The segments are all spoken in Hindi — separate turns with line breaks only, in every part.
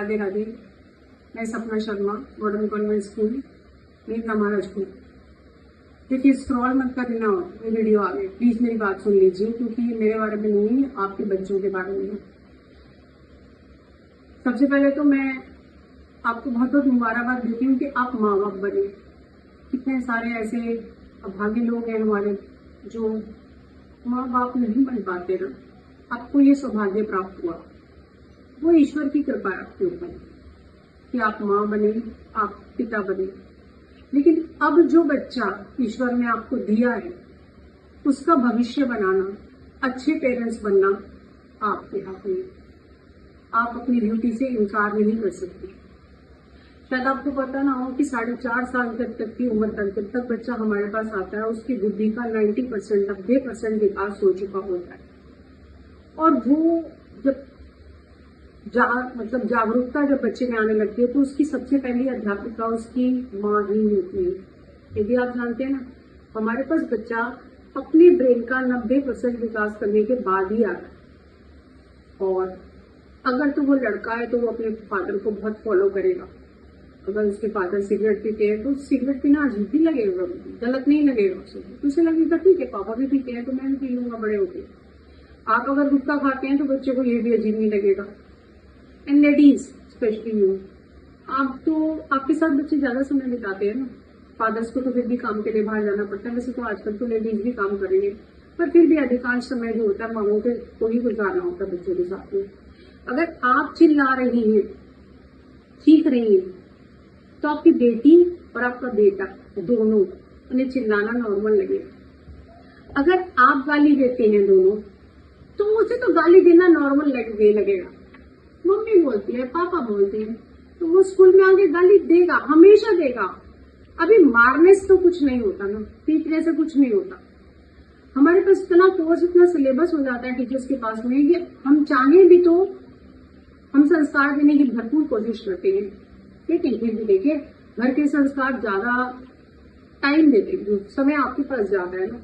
राधे राधे। मैं सपना Sharma, modern convent school, Neemla Maharajpur. देखिए, स्क्रॉल मत कर लेना, ये वीडियो आ गई। प्लीज मेरी बात सुन लीजिए, क्योंकि ये मेरे बारे में नहीं है, आपके बच्चों के बारे में है। सबसे पहले तो मैं आपको बहुत बहुत मुबारकबाद देती हूँ कि आप माँ बाप बने। कितने सारे ऐसे अभागे लोग हैं हमारे जो माँ बाप नहीं बन पाते ना। आपको ये सौभाग्य प्राप्त हुआ, वो ईश्वर की कृपा है आपके ऊपर कि आप माँ बने, आप पिता बने। लेकिन अब जो बच्चा ईश्वर ने आपको दिया है, उसका भविष्य बनाना, अच्छे पेरेंट्स बनना आपके हाथ में। आप अपनी ड्यूटी से इनकार नहीं कर सकते। शायद आपको पता ना हो कि 4.5 साल तक की उम्र तक जब तक बच्चा हमारे पास आता है, उसकी बुद्धि का 90% 90% विकास हो चुका होता है। और वो जब जागरूकता जब बच्चे में आने लगती है, तो उसकी सबसे पहली अध्यापिका उसकी माँ ही होती है। यदि आप जानते हैं ना, हमारे पास बच्चा अपने ब्रेन का 90% विकास करने के बाद ही आता है। और अगर तो वो लड़का है तो वो अपने फादर को बहुत फॉलो करेगा। अगर उसके फादर सिगरेट पीते हैं तो सिगरेट पीना अजीब भी लगेगा, गलत नहीं लगेगा उसे लगेगा ठीक है, पापा भी पीते हैं तो मैं भी पी लूंगा बड़े होके। आप अगर गुटखा खाते हैं तो बच्चे को ये भी अजीब नहीं लगेगा। एंड लेडीज स्पेशली यू, आप तो आपके साथ बच्चे ज्यादा समय बिताते हैं ना। फादर्स को तो फिर भी काम के लिए बाहर जाना पड़ता है। वैसे तो आजकल तो लेडीज भी काम कर रही है, पर फिर भी अधिकांश समय जो होता है मामों के को ही गुजारना होता है बच्चों के साथ में। अगर आप चिल्ला रही हैं, चीख रही हैं, तो आपकी बेटी और आपका बेटा दोनों, उन्हें चिल्लाना नॉर्मल लगेगा। अगर आप गाली देते हैं दोनों, तो उसे तो गाली देना नॉर्मल लगेगा। मम्मी बोलती है, पापा बोलते हैं, तो वो स्कूल में आके गाली देगा, हमेशा देगा। अभी मारने से तो कुछ नहीं होता ना, पीटने से कुछ नहीं होता। हमारे पास इतना कोर्स, इतना सिलेबस हो जाता है टीचर्स के पास में कि हम चाहें भी तो हम संस्कार देने की भरपूर कोशिश करते हैं। लेकिन फिर भी देखिए, घर के संस्कार ज्यादा टाइम देते हैं, समय आपके पास ज्यादा है ना।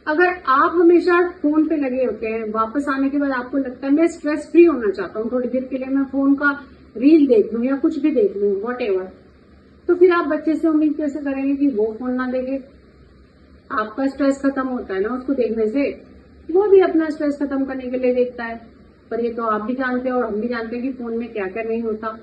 अगर आप हमेशा फोन पे लगे होते हैं, वापस आने के बाद आपको लगता है मैं स्ट्रेस फ्री होना चाहता हूँ, थोड़ी देर के लिए मैं फोन का रील देख लूं या कुछ भी देख लूं, वॉटेवर, तो फिर आप बच्चे से उम्मीद कैसे करेंगे कि वो फोन ना देखे। आपका स्ट्रेस खत्म होता है ना उसको देखने से, वो भी अपना स्ट्रेस खत्म करने के लिए देखता है। पर ये तो आप भी जानते हैं और हम भी जानते हैं कि फोन में क्या क्या नहीं होता।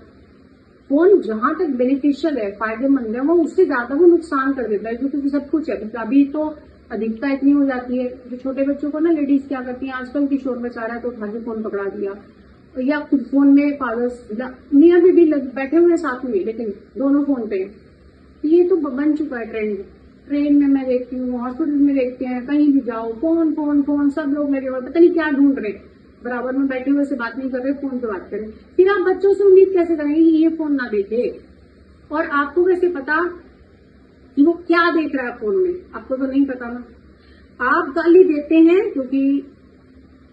फोन जहां तक बेनिफिशियल है, फायदेमंद है, वो उससे ज्यादा वो नुकसान कर देता है, क्योंकि सब कुछ है। अभी तो अधिकता इतनी हो जाती है, जो छोटे बच्चों को ना लेडीज क्या करती हैं, आजकल की शोर मचा रहा है तो उठा के फोन पकड़ा दिया, या खुद फोन में फादर्स मियाँ भी बैठे हुए साथ में, लेकिन दोनों फोन पे। ये तो बन चुका है ट्रेंड। ट्रेन में मैं देखती हूँ, हॉस्पिटल में देखते हैं, कहीं भी जाओ फोन फोन फोन, सब लोग लगे हुए, पता नहीं क्या ढूंढ रहे, बराबर में बैठे हुए से बात नहीं कर रहे, फोन पे बात करें। फिर आप बच्चों से उम्मीद कैसे करेंगे कि ये फोन ना देखे? और आपको कैसे पता कि वो क्या देख रहा है फोन में? आपको तो नहीं पता ना। आप गाली देते हैं क्योंकि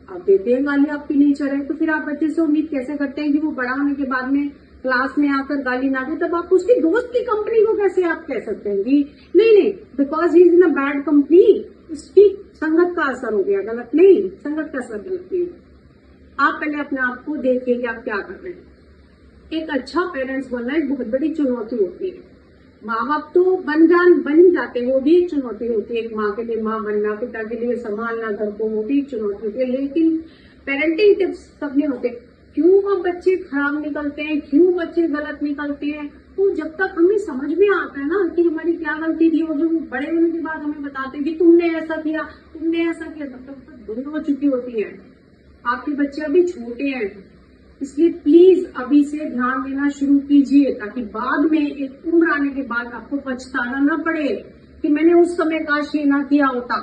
आप देते हैं गाली, आपकी नेचर है, तो फिर आप बच्चे से उम्मीद कैसे करते हैं कि वो बड़ा होने के बाद में क्लास में आकर गाली ना दे? तब आप उसकी दोस्त की कंपनी को कैसे आप कह सकते हैं कि नहीं, because he is in a bad company, उसकी संगत का असर हो गया? गलत नहीं, संगत का असर गलत नहीं। आप पहले अपने आप को देखिए कि आप क्या कर रहे हैं। एक अच्छा पेरेंट्स बनना एक बहुत बड़ी चुनौती होती है। माँ बाप तो बन जाते हैं, वो भी एक चुनौती होती है। एक माँ के लिए माँ बनना, पिता के लिए संभालना घर को, वो भी एक चुनौती होती है। लेकिन पेरेंटिंग टिप्स सब नहीं होते। क्यों हम बच्चे खराब निकलते हैं, क्यों बच्चे गलत निकलते हैं, तो जब तक हमें समझ में आता है ना कि हमारी क्या गलती थी, और जो बड़े होने के बाद हमें बताते हैं कि तुमने ऐसा किया, तब तक दूर हो चुकी होती है। आपके बच्चे अभी छोटे हैं, इसलिए प्लीज अभी से ध्यान देना शुरू कीजिए, ताकि बाद में एक उम्र आने के बाद आपको पछताना ना पड़े कि मैंने उस समय काश ये ना किया होता,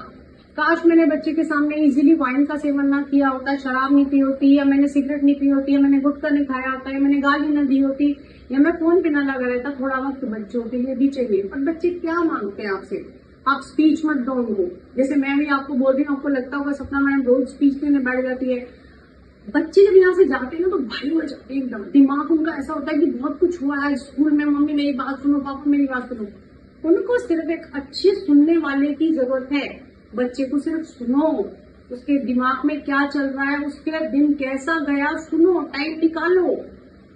काश मैंने बच्चे के सामने इजीली वाइन का सेवन ना किया होता, शराब नहीं पी होती, या मैंने सिगरेट नहीं पी होती, या मैंने गुटखा नहीं खाया होता, या मैंने गाली न दी होती, या मैं फोन पे ना लगा रहता। थोड़ा वक्त बच्चों के लिए भी चाहिए। पर बच्चे क्या मांगते हैं आपसे? आप स्पीच मत दो उनको। जैसे मैं भी आपको बोल रही हूँ, आपको लगता होगा सपना मैडम रोज स्पीच देने बैठ जाती है। बच्चे जब यहाँ से जाते हैं ना तो भारी हो जाते हैं एकदम। दिमाग उनका ऐसा होता है कि बहुत कुछ हुआ है स्कूल में, मम्मी मेरी बात सुनो, पापा मेरी बात सुनो। उनको सिर्फ एक अच्छे सुनने वाले की जरूरत है। बच्चे को सिर्फ सुनो, उसके दिमाग में क्या चल रहा है, उसके दिन कैसा गया सुनो, टाइम निकालो।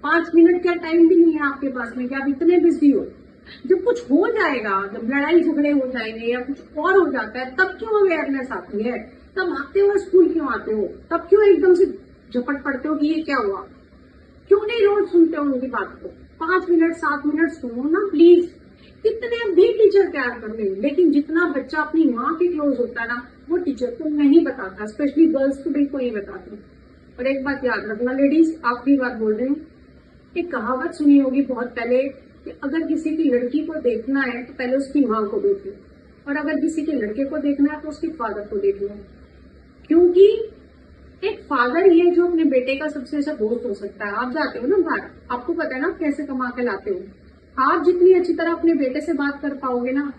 5 मिनट का टाइम भी नहीं है आपके पास में कि आप इतने बिजी हो। जब कुछ हो जाएगा, जब लड़ाई झगड़े हो जाएंगे या कुछ और हो जाता है, तब क्यों अवेयरनेस आती है? तब भागते हुए स्कूल क्यों आते हो? तब क्यों एकदम से झपट पड़ते हो कि ये क्या हुआ? क्यों नहीं रोज सुनते हो उनकी बात को? 5 मिनट 7 मिनट सुनो ना प्लीज। कितने भी टीचर प्यार कर ले, लेकिन जितना बच्चा अपनी माँ के क्लोज होता है ना, वो टीचर को नहीं बताता, स्पेशली गर्ल्स को बिल्कुल नहीं बताते। और एक बात याद रखना लेडीज, आखिरी बात बोल रही हूँ, एक कहावत सुनी होगी बहुत पहले कि अगर किसी की लड़की को देखना है तो पहले उसकी माँ को देखो, और अगर किसी के लड़के को देखना है तो उसके फादर को देख लो। क्योंकि एक फादर ही है जो अपने बेटे का सबसे अच्छा दोस्त हो सकता है। आप जाते हो ना बाहर, आपको पता है ना कैसे कमा के लाते हो। आप जितनी अच्छी तरह अपने बेटे से बात कर पाओगे ना,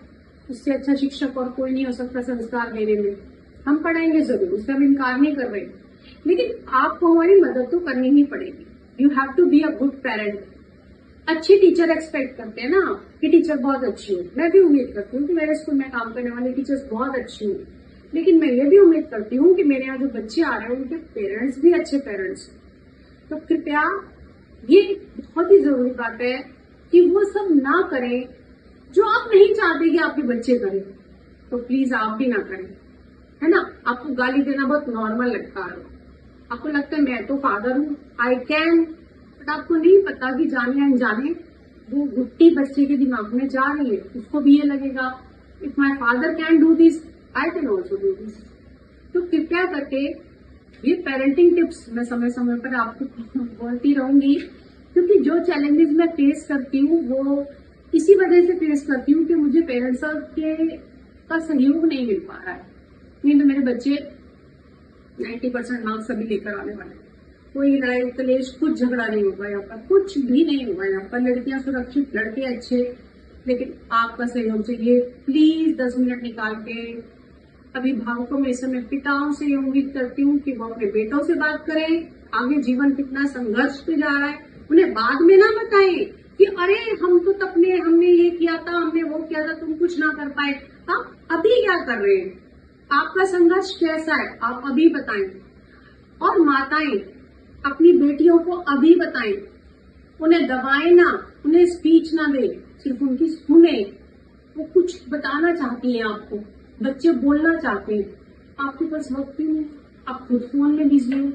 उससे अच्छा शिक्षक और कोई नहीं हो सकता संस्कार देने में। हम पढ़ाएंगे जरूर, उससे हम इनकार नहीं कर रहे, लेकिन आपको हमारी मदद तो करनी ही पड़ेगी। You have to be a good parent. अच्छी टीचर एक्सपेक्ट करते हैं ना कि टीचर बहुत अच्छी हो। मैं भी उम्मीद करती हूँ कि मेरे स्कूल में काम करने वाली टीचर्स बहुत अच्छी हो, लेकिन मैं ये भी उम्मीद करती हूँ कि मेरे यहाँ जो बच्चे आ रहे हैं उनके पेरेंट्स भी अच्छे पेरेंट्स। तो कृपया ये बहुत ही जरूरी बात है कि वो सब ना करें जो आप नहीं चाहते कि आपके बच्चे करें। तो प्लीज आप भी ना करें, है ना। आपको गाली देना बहुत नॉर्मल लगता है, आपको लगता है मैं तो फादर हूँ, आई कैन, बट आपको नहीं पता कि जाने अनजाने वो गुट्टी बच्चे के दिमाग में जा रही है। उसको भी ये लगेगा if my father can do this, I can also do this. तो कृपया करके ये पेरेंटिंग टिप्स मैं समय समय पर आपको बोलती रहूंगी, क्योंकि जो चैलेंजेस मैं फेस करती हूँ वो इसी वजह से फेस करती हूँ कि मुझे पेरेंट्स का सहयोग नहीं मिल पा रहा है। नहीं तो मेरे बच्चे 90% मार्क्स सभी लेकर आने वाले। कोई लड़ाई कलेश, कुछ झगड़ा नहीं होगा यहाँ पर, कुछ भी नहीं होगा यहाँ पर। लड़कियां सुरक्षित, लड़के अच्छे, लेकिन आपका सहयोग चाहिए। प्लीज 10 मिनट निकाल के अभिभावकों में समय पिताओं से ये उम्मीद करती हूँ कि वो अपने बेटों से बात करें। आगे जीवन कितना संघर्ष पे जा रहा है, उन्हें बाद में ना बताएं कि अरे हम तो हमने ये किया था, हमने वो किया था, तुम कुछ ना कर पाए। आप अभी क्या कर रहे हैं, आपका संघर्ष कैसा है, आप अभी बताएं। और माताएं अपनी बेटियों को अभी बताएं, उन्हें दबाएं ना, उन्हें स्पीच ना दे, सिर्फ उनकी सुने। वो कुछ बताना चाहती हैं आपको, बच्चे बोलना चाहते हैं, आपके पास वक्त ही नहीं, आप खुद फोन में बिजी हो,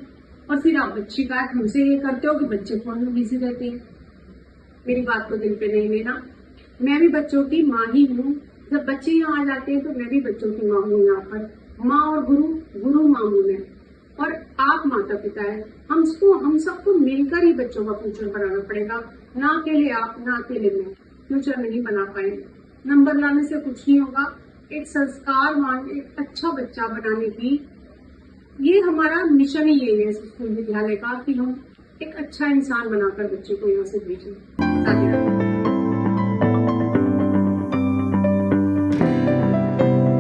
और फिर आप बच्ची का हमसे ये करते हो कि बच्चे फोन में बिजी रहते हैं। मेरी बात को दिल पे नहीं लेना, मैं भी बच्चों की माँ ही हूँ। जब बच्चे यहाँ आ जाते हैं तो मैं भी बच्चों की माँ हूँ। यहाँ पर माँ और गुरु माँ हूँ मैं, और आप माता पिता है। हम सबको मिलकर ही बच्चों का फ्यूचर बनाना पड़ेगा, ना अकेले आप, ना अकेले मैं। फ्यूचर नहीं बना पाएंगे, नंबर लाने से कुछ नहीं होगा। एक संस्कारवान, एक अच्छा बच्चा बनाने की ये हमारा मिशन ही यही है स्कूल विद्यालय का, कि हम एक अच्छा इंसान बनाकर बच्चे को यहाँ से भेजें।